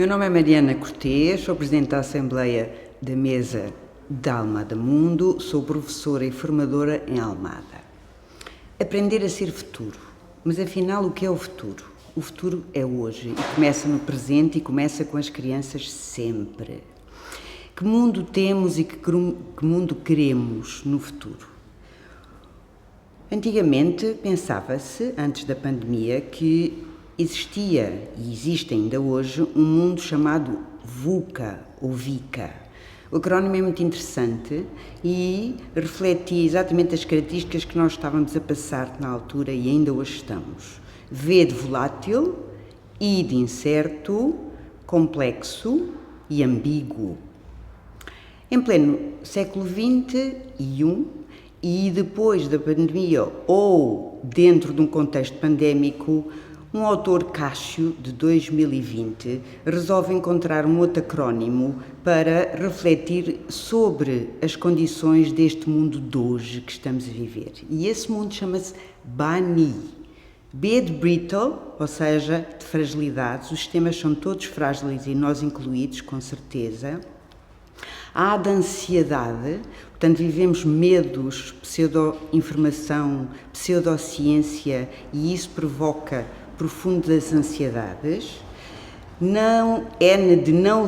Meu nome é Mariana Cortês, sou Presidente da Assembleia da Mesa da Almada Mundo, sou professora e formadora em Almada. Aprender a ser futuro. Mas afinal, o que é o futuro? O futuro é hoje e começa no presente e começa com as crianças sempre. Que mundo temos e que mundo queremos no futuro? Antigamente pensava-se, antes da pandemia, que existia e existe ainda hoje um mundo chamado VUCA ou VICA. O acrónimo é muito interessante e refletia exatamente as características que nós estávamos a passar na altura e ainda hoje estamos. V de volátil, I de incerto, complexo e ambíguo. Em pleno século XXI e depois da pandemia ou dentro de um contexto pandémico, um autor, Cássio, de 2020, resolve encontrar um outro acrónimo para refletir sobre as condições deste mundo de hoje que estamos a viver. E esse mundo chama-se BANI. B de brittle, ou seja, de fragilidades. Os sistemas são todos frágeis e nós incluídos, com certeza. A de ansiedade, portanto vivemos medos, pseudo-informação, pseudociência e isso provoca profundas ansiedades. Não, N de não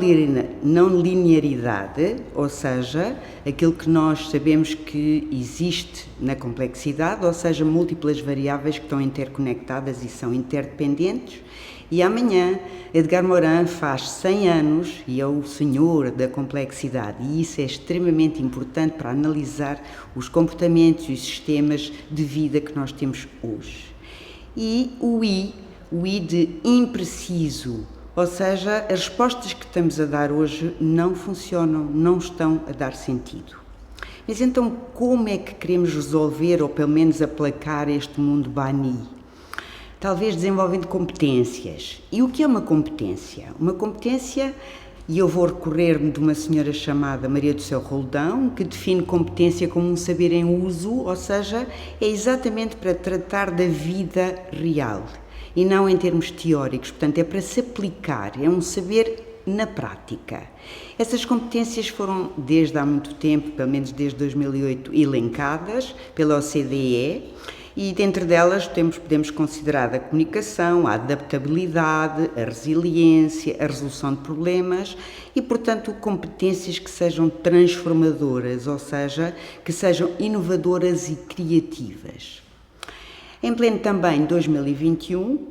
linearidade, ou seja, aquilo que nós sabemos que existe na complexidade, ou seja, múltiplas variáveis que estão interconectadas e são interdependentes. E amanhã, Edgar Morin faz 100 anos e é o senhor da complexidade e isso é extremamente importante para analisar os comportamentos e os sistemas de vida que nós temos hoje. E o I de impreciso, ou seja, as respostas que estamos a dar hoje não funcionam, não estão a dar sentido. Mas então como é que queremos resolver ou pelo menos aplacar este mundo BANI? Talvez desenvolvendo competências. E o que é uma competência? Uma competência, e eu vou recorrer-me de uma senhora chamada Maria do Céu Roldão, que define competência como um saber em uso, ou seja, é exatamente para tratar da vida real e não em termos teóricos, portanto é para se aplicar, é um saber na prática. Essas competências foram desde há muito tempo, pelo menos desde 2008, elencadas pela OCDE, e dentro delas podemos considerar a comunicação, a adaptabilidade, a resiliência, a resolução de problemas e, portanto, competências que sejam transformadoras, ou seja, que sejam inovadoras e criativas. Em pleno também 2021,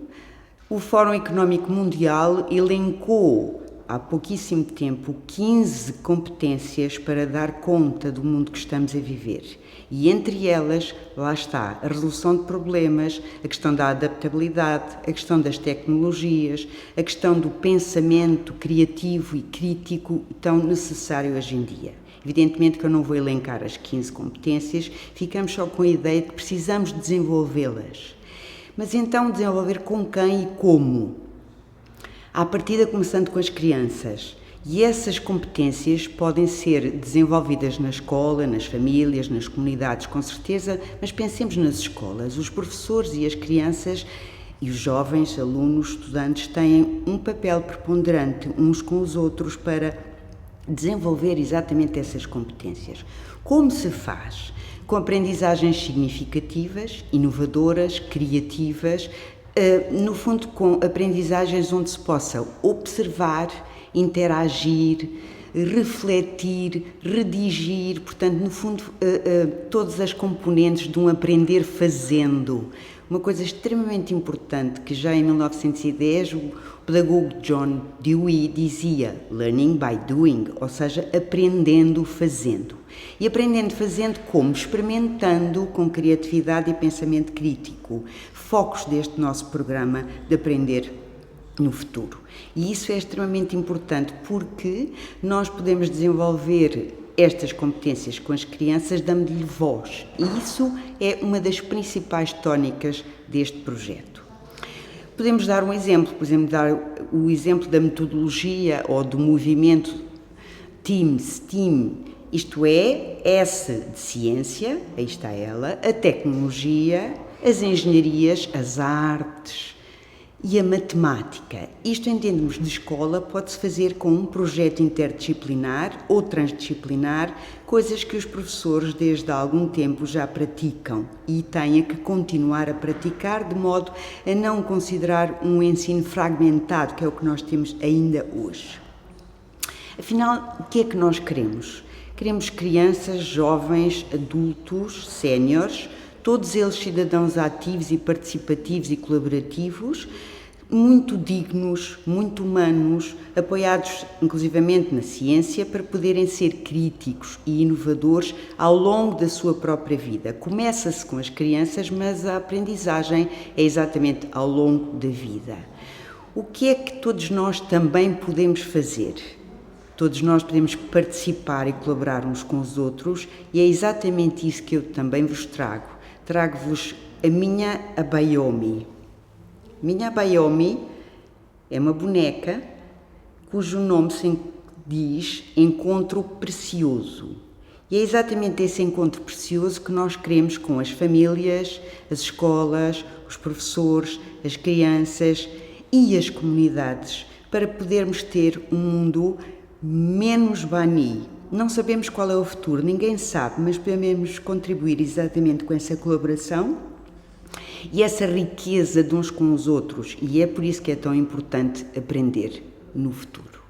o Fórum Económico Mundial elencou há pouquíssimo tempo 15 competências para dar conta do mundo que estamos a viver. E entre elas, lá está, a resolução de problemas, a questão da adaptabilidade, a questão das tecnologias, a questão do pensamento criativo e crítico tão necessário hoje em dia. Evidentemente que eu não vou elencar as 15 competências, ficamos só com a ideia de que precisamos desenvolvê-las. Mas então desenvolver com quem e como? À partida começando com as crianças. E essas competências podem ser desenvolvidas na escola, nas famílias, nas comunidades, com certeza, mas pensemos nas escolas. Os professores e as crianças e os jovens, alunos, estudantes, têm um papel preponderante uns com os outros para desenvolver exatamente essas competências. Como se faz? Com aprendizagens significativas, inovadoras, criativas, no fundo com aprendizagens onde se possa observar, interagir, refletir, redigir, portanto, no fundo, todas as componentes de um aprender fazendo. Uma coisa extremamente importante que já em 1910 o pedagogo John Dewey dizia learning by doing, ou seja, aprendendo fazendo. E aprendendo fazendo como? Experimentando com criatividade e pensamento crítico. Focos deste nosso programa de aprender no futuro. E isso é extremamente importante porque nós podemos desenvolver estas competências com as crianças dando-lhe voz. E isso é uma das principais tónicas deste projeto. Podemos dar um exemplo, por exemplo, dar o exemplo da metodologia ou do movimento STEAM, isto é, S de ciência, aí está ela, a tecnologia, as engenharias, as artes E a matemática? Isto em termos de escola pode-se fazer com um projeto interdisciplinar ou transdisciplinar, coisas que os professores desde há algum tempo já praticam e têm que continuar a praticar de modo a não considerar um ensino fragmentado, que é o que nós temos ainda hoje. Afinal, o que é que nós queremos? Queremos crianças, jovens, adultos, séniores, todos eles cidadãos ativos e participativos e colaborativos, muito dignos, muito humanos, apoiados inclusivamente na ciência para poderem ser críticos e inovadores ao longo da sua própria vida. Começa-se com as crianças, mas a aprendizagem é exatamente ao longo da vida. O que é que todos nós também podemos fazer? Todos nós podemos participar e colaborar uns com os outros e é exatamente isso que eu também vos trago. Trago-vos a minha Abayomi. Minha Abayomi é uma boneca cujo nome se diz Encontro Precioso. E é exatamente esse encontro precioso que nós queremos com as famílias, as escolas, os professores, as crianças e as comunidades para podermos ter um mundo menos bani. Não sabemos qual é o futuro, ninguém sabe, mas podemos contribuir exatamente com essa colaboração e essa riqueza de uns com os outros, e é por isso que é tão importante aprender no futuro.